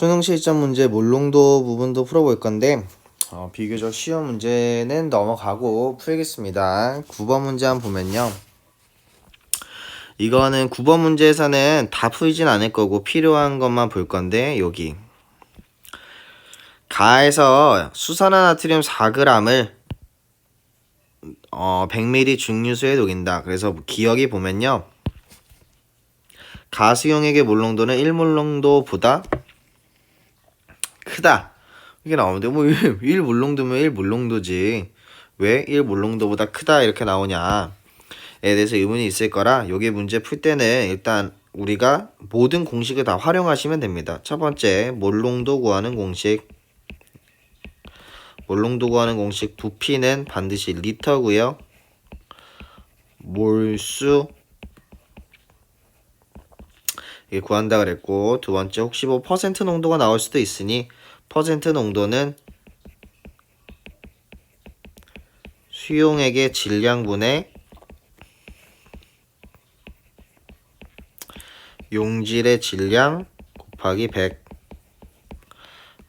수능 실전 문제 몰롱도 부분도 풀어볼 건데 비교적 쉬운 문제는 넘어가고 풀겠습니다. 9번 문제 한번 보면요. 이거는 9번 문제에서는 다 풀진 않을 거고 필요한 것만 볼 건데 여기 가에서 수산화나트륨 4g을 100ml 중류수에 녹인다. 그래서 기억이 보면요. 가수용액의 몰롱도는 1몰롱도보다 크다. 이게 나오는데 뭐 1몰롱도면 1몰롱도지. 왜 1몰롱도보다 크다 이렇게 나오냐에 대해서 의문이 있을 거라 여기 문제 풀 때는 일단 우리가 모든 공식을 다 활용하시면 됩니다. 첫 번째 몰롱도 구하는 공식. 몰롱도 구하는 공식 부피는 반드시 리터고요. 몰수 이게 구한다 그랬고, 두 번째 혹시 뭐 퍼센트 농도가 나올 수도 있으니 퍼센트 농도는 수용액의 질량분의 용질의 질량 곱하기 100.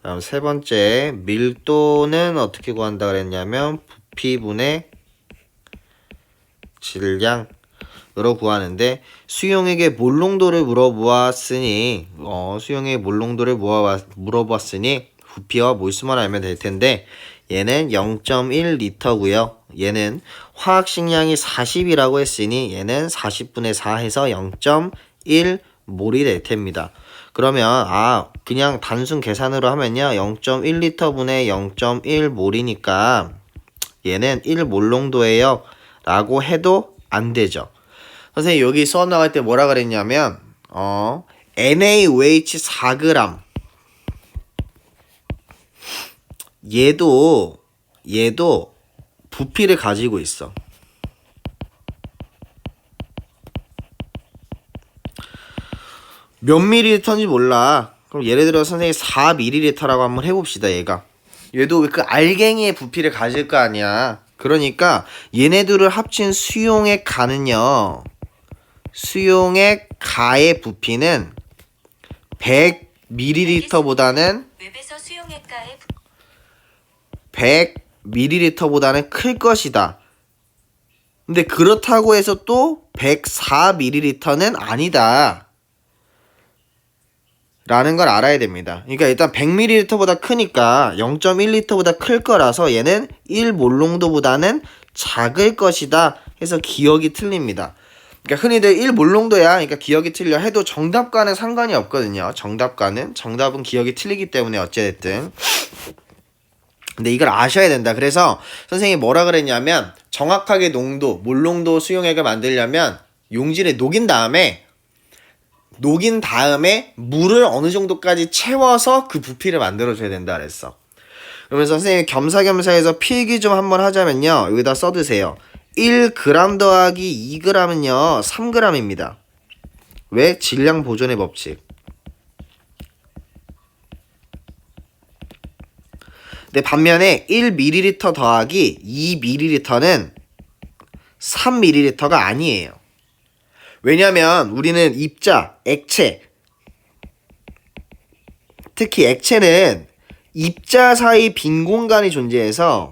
다음 세 번째 밀도는 어떻게 구한다 그랬냐면 부피분의 질량으로 구하는데 수용액의 몰롱도를 물어보았으니 부피와 몰수만 알면 될 텐데 얘는 0.1리터고요. 얘는 화학식량이 40이라고 했으니 얘는 40분의 4 해서 0.1몰이 될 텐니다. 그러면 그냥 단순 계산으로 하면요. 0.1리터 분의 0.1몰이니까 얘는 1몰롱도예요 라고 해도 안 되죠. 선생님 여기 수업 나갈 때 뭐라 그랬냐면 NaOH 4g 얘도 부피를 가지고 있어. 몇 밀리리터인지 몰라. 그럼 예를 들어 선생님 4ml라고 한번 해봅시다. 얘도 그 알갱이의 부피를 가질 거 아니야. 그러니까 얘네들을 합친 수용액 가는요. 수용액 가의 부피는 100ml보다는 100ml보다는 클 것이다. 근데 그렇다고 해서 또 104ml는 아니다. 라는 걸 알아야 됩니다. 그러니까 일단 100ml보다 크니까 0.1리터보다 클 거라서 얘는 1몰롱도보다는 작을 것이다 해서 기억이 틀립니다. 그러니까 흔히들 1몰롱도야 그러니까 기억이 틀려 해도 정답과는 상관이 없거든요. 정답은 기억이 틀리기 때문에 어찌됐든. 근데 이걸 아셔야 된다. 그래서 선생님이 뭐라 그랬냐면 정확하게 몰롱도 수용액을 만들려면 용질에 녹인 다음에 물을 어느 정도까지 채워서 그 부피를 만들어줘야 된다 그랬어. 그러면서 선생님이 겸사겸사해서 필기 좀 한번 하자면요. 여기다 써두세요. 1g 더하기 2g은요 3g입니다. 왜? 질량 보존의 법칙. 근데 반면에 1ml 더하기 2ml는 3ml가 아니에요. 왜냐면 우리는 액체 특히 액체는 입자 사이 빈 공간이 존재해서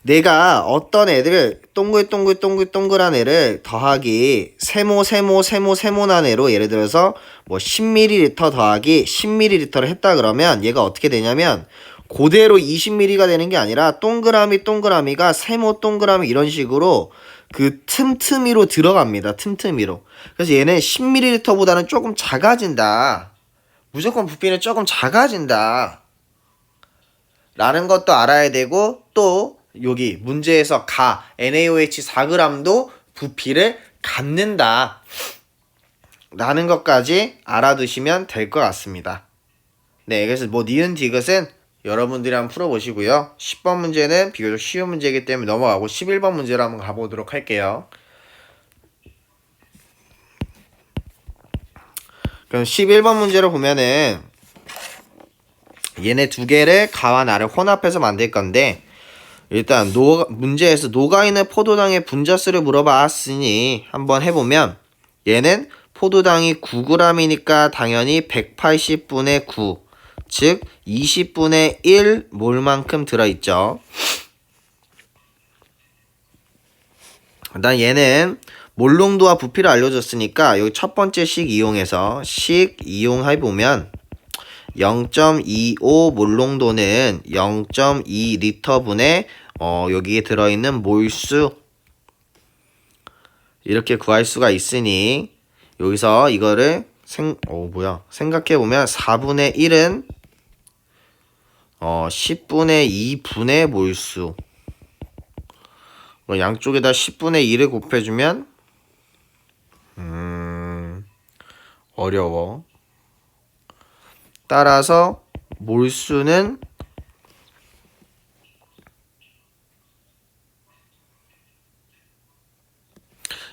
내가 어떤 애들 동글동글한 애를 더하기 세모난 애로 예를 들어서 뭐 10ml 더하기 10ml를 했다 그러면 얘가 어떻게 되냐면 그대로 20ml가 되는 게 아니라 동그라미가 세모 동그라미 이런 식으로 그 틈틈이로 들어갑니다. 틈틈이로. 그래서 얘는 10ml보다는 조금 작아진다. 무조건 부피는 조금 작아진다. 라는 것도 알아야 되고 또 여기 문제에서 NaOH 4g도 부피를 갖는다. 라는 것까지 알아두시면 될 것 같습니다. 네, 그래서 니은 디귿은 여러분들이 한번 풀어보시고요. 10번 문제는 비교적 쉬운 문제이기 때문에 넘어가고 11번 문제로 한번 가보도록 할게요. 그럼 11번 문제로 보면은 얘네 두 개를 가와 나를 혼합해서 만들 건데 일단 문제에서 녹아있는 포도당의 분자수를 물어봤으니 한번 해보면 얘는 포도당이 9g이니까 당연히 180분의 9, 즉 20분의 1 몰만큼 들어있죠. 일단 얘는 몰농도와 부피를 알려줬으니까 여기 첫 번째 식 이용해서 식 이용해보면 0.25 몰농도는 0.2리터분의 여기에 들어있는 몰수 이렇게 구할 수가 있으니 여기서 이거를 생각해보면 4분의 1은 10분의 2분의 몰수 양쪽에다 10분의 1을 곱해주면 어려워. 따라서 몰수는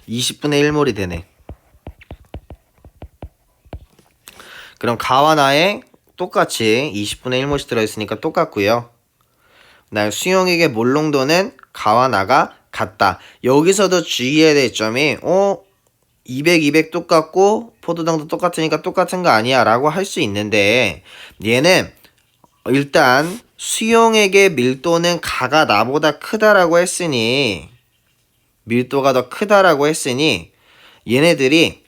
20분의 1몰이 되네. 그럼 가와 나에 똑같이 20분의 1몰씩 들어있으니까 똑같고요. 그다음 수용액의 몰농도는 가와 나가 같다. 여기서도 주의해야 될 점이 200, 200 똑같고 포도당도 똑같으니까 똑같은 거 아니야 라고 할 수 있는데 얘는 일단 수용액의 밀도는 가가 나보다 크다라고 했으니 밀도가 더 크다라고 했으니 얘네들이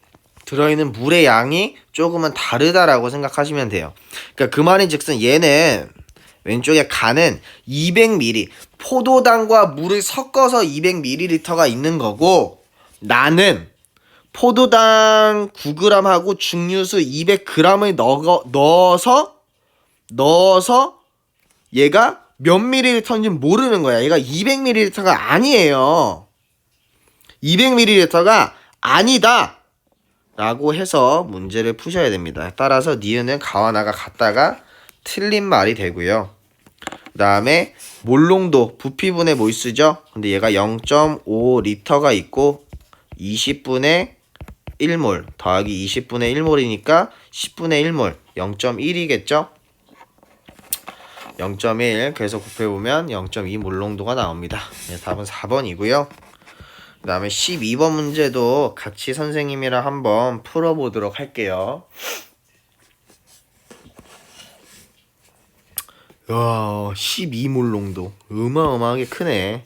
들어있는 물의 양이 조금은 다르다라고 생각하시면 돼요. 그러니까 그 말인즉슨 얘는 왼쪽에 가는 200ml 포도당과 물을 섞어서 200ml가 있는 거고 나는 포도당 9g하고 증류수 200g을 넣어서 얘가 몇 ml인지 모르는 거야. 얘가 200ml가 아니에요. 200ml가 아니다 라고 해서 문제를 푸셔야 됩니다. 따라서 니은은 가와 나가 같다가 틀린 말이 되고요. 그 다음에 몰농도 부피분의 몰수죠. 근데 얘가 0.5리터가 있고 20분의 1몰 더하기 20분의 1몰이니까 10분의 1몰 0.1이겠죠. 0.1 그래서 곱해보면 0.2 몰농도가 나옵니다. 네, 답은 4번이고요. 그 다음에 12번 문제도 같이 선생님이랑 한번 풀어보도록 할게요. 와, 12몰농도 어마어마하게 크네.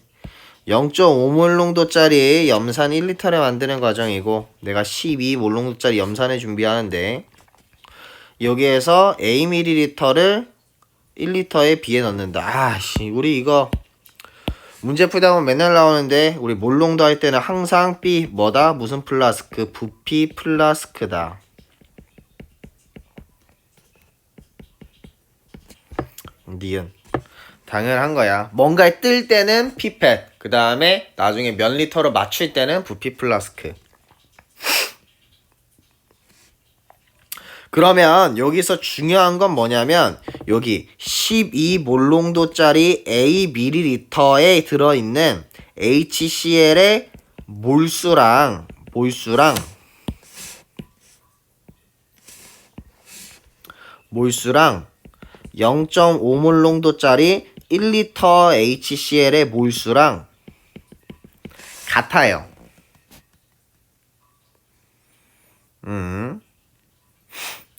0.5몰농도짜리 염산 1리터를 만드는 과정이고 내가 12몰농도짜리 염산을 준비하는데 여기에서 Aml를 1리터에 비해 넣는다. 우리 이거 문제 풀다 보면 맨날 나오는데 우리 몰농도 할 때는 항상 B 뭐다? 무슨 플라스크? 부피 플라스크다. 니은 당연한 거야. 뭔가에 뜰 때는 피펫, 그 다음에 나중에 몇 리터로 맞출 때는 부피 플라스크. 그러면 여기서 중요한 건 뭐냐면 여기 12몰농도짜리 A ml에 들어있는 HCl의 몰수랑 0.5몰농도짜리 1리터 HCl의 몰수랑 같아요.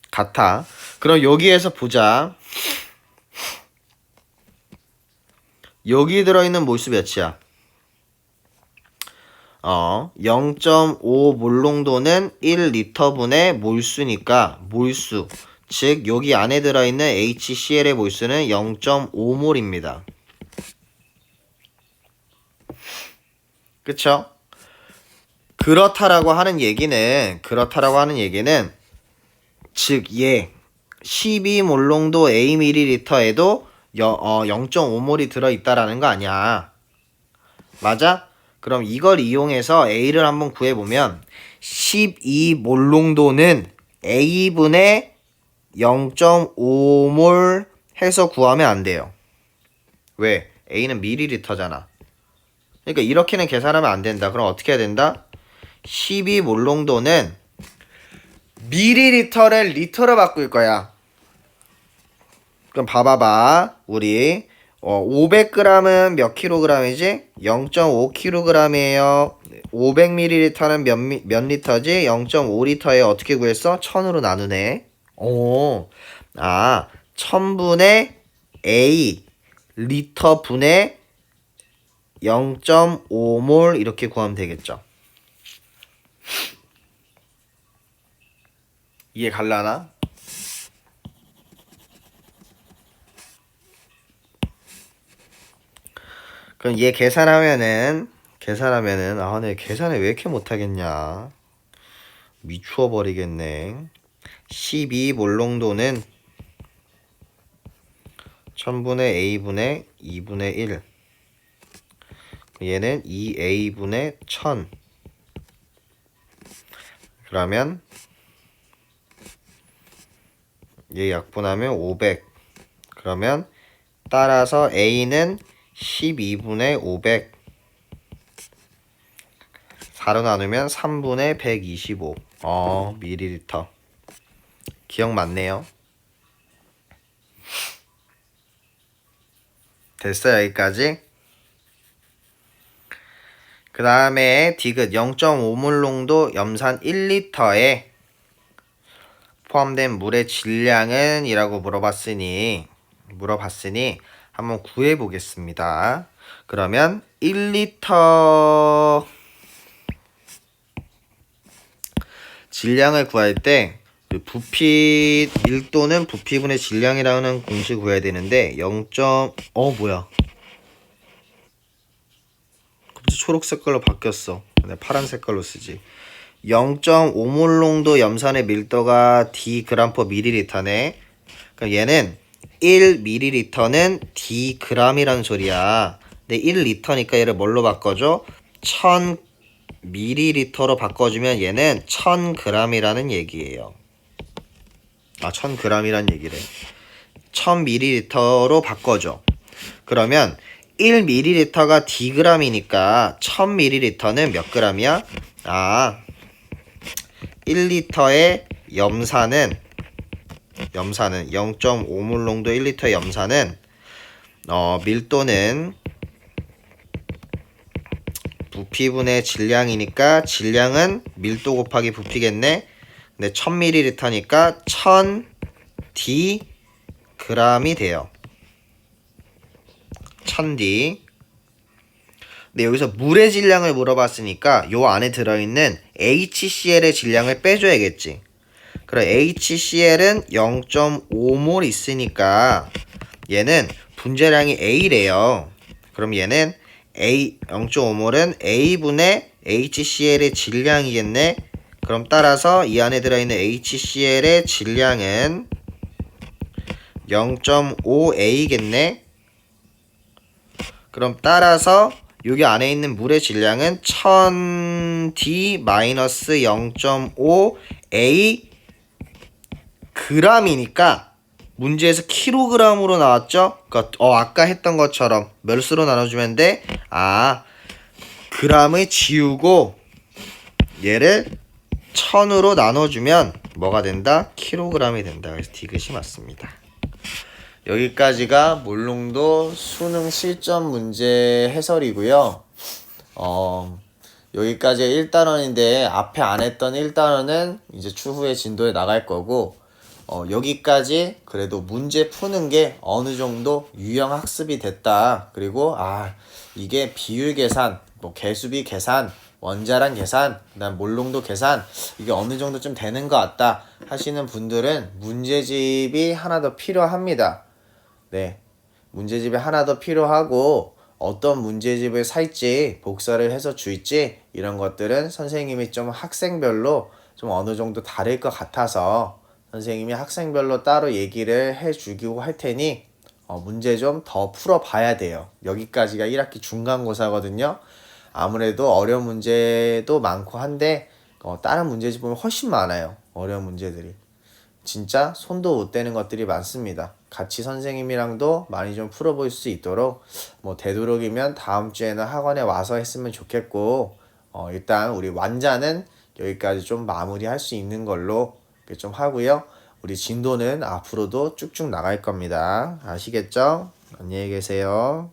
같아. 그럼 여기에서 보자. 여기 들어있는 몰수 몇이야? 0.5 몰농도는 1리터분의 몰수니까 몰수. 즉 여기 안에 들어있는 HCl의 몰수는 0.5몰입니다. 그쵸? 그렇다라고 하는 얘기는 즉 얘 12몰농도 Aml에도 0.5몰이 들어있다라는 거 아니야. 맞아? 그럼 이걸 이용해서 A를 한번 구해보면 12몰농도는 A분의 0.5몰 해서 구하면 안 돼요. 왜? A는 밀리리터잖아. 그러니까 이렇게는 계산하면 안 된다. 그럼 어떻게 해야 된다? 12몰농도는 밀리리터를 리터로 바꿀 거야. 그럼 봐봐봐. 우리 500g은 몇 킬로그램이지? 0.5kg이에요. 500ml는 몇 리터지? 0.5리터에 어떻게 구했어? 1000으로 나누네. 1000분의 A 리터 분의 0.5몰 이렇게 구하면 되겠죠. 이해 갈라나? 그럼 얘 계산하면은 내 계산을 왜 이렇게 못하겠냐? 미추어 버리겠네. 12몰 농도는 1000분의 A분의 2분의 1. 얘는 2A분의 1000. 그러면 얘 약분하면 500. 그러면 따라서 A는 12분의 500. 4로 나누면 3분의 125. 밀리리터. 기억 맞네요. 됐어요, 여기까지. 그 다음에 디귿 0.5몰 농도 염산 1리터에 포함된 물의 질량은 이라고 물어봤으니 한번 구해 보겠습니다. 그러면 1리터 질량을 구할 때 부피 밀도는 부피분의 질량이라는 공식을 구해야 되는데 뭐야? 갑자기 초록 색깔로 바뀌었어. 내가 파란 색깔로 쓰지. 0.5몰 농도 염산의 밀도가 d/ml네. 그럼 얘는 1ml는 dg이라는 소리야. 근데 1리터니까 얘를 뭘로 바꿔줘? 1000ml로 바꿔주면 얘는 1000g이라는 얘기예요. 1000g이라는 얘기래. 1000ml로 바꿔줘. 그러면 1ml가 dg이니까 1000ml는 몇 g이야? 1리터의 염산은 0.5몰 농도 1리터의 염산은 밀도는 부피분의 질량이니까 질량은 밀도 곱하기 부피겠네. 근데 1000ml니까 1000dg이 돼요. 1000d. 근데 여기서 물의 질량을 물어봤으니까 요 안에 들어있는 HCl의 질량을 빼줘야겠지. 그럼 HCl은 0.5몰 있으니까 얘는 분자량이 A래요. 그럼 얘는 0.5몰은 A분의 HCl의 질량이겠네. 그럼 따라서 이 안에 들어있는 HCl의 질량은 0.5A겠네. 그럼 따라서 여기 안에 있는 물의 질량은 1000d-0.5A g이니까 문제에서 킬로그램으로 나왔죠? 그러니까 아까 했던 것처럼 몇 수로 나눠주면 돼? g을 지우고 얘를 1000으로 나눠주면 뭐가 된다? 킬로그램이 된다. 그래서 디귿이 맞습니다. 여기까지가 몰농도 수능 실전 문제 해설이고요. 여기까지 1단원인데 앞에 안 했던 1단원은 이제 추후에 진도에 나갈 거고, 여기까지 그래도 문제 푸는 게 어느 정도 유형 학습이 됐다. 그리고 이게 비율 계산, 개수비 계산, 원자량 계산, 그다음 몰농도 계산, 이게 어느 정도 좀 되는 것 같다 하시는 분들은 문제집이 하나 더 필요합니다. 네, 문제집이 하나 더 필요하고, 어떤 문제집을 살지, 복사를 해서 줄지, 이런 것들은 선생님이 좀 학생별로 좀 어느 정도 다를 것 같아서 선생님이 학생별로 따로 얘기를 해주기고 할 테니 문제 좀 더 풀어봐야 돼요. 여기까지가 1학기 중간고사거든요. 아무래도 어려운 문제도 많고 한데 다른 문제집 보면 훨씬 많아요. 어려운 문제들이 진짜 손도 못 대는 것들이 많습니다. 같이 선생님이랑도 많이 좀 풀어볼 수 있도록 되도록이면 다음 주에는 학원에 와서 했으면 좋겠고, 일단 우리 완자는 여기까지 좀 마무리할 수 있는 걸로 좀 하고요. 우리 진도는 앞으로도 쭉쭉 나갈 겁니다. 아시겠죠? 안녕히 계세요.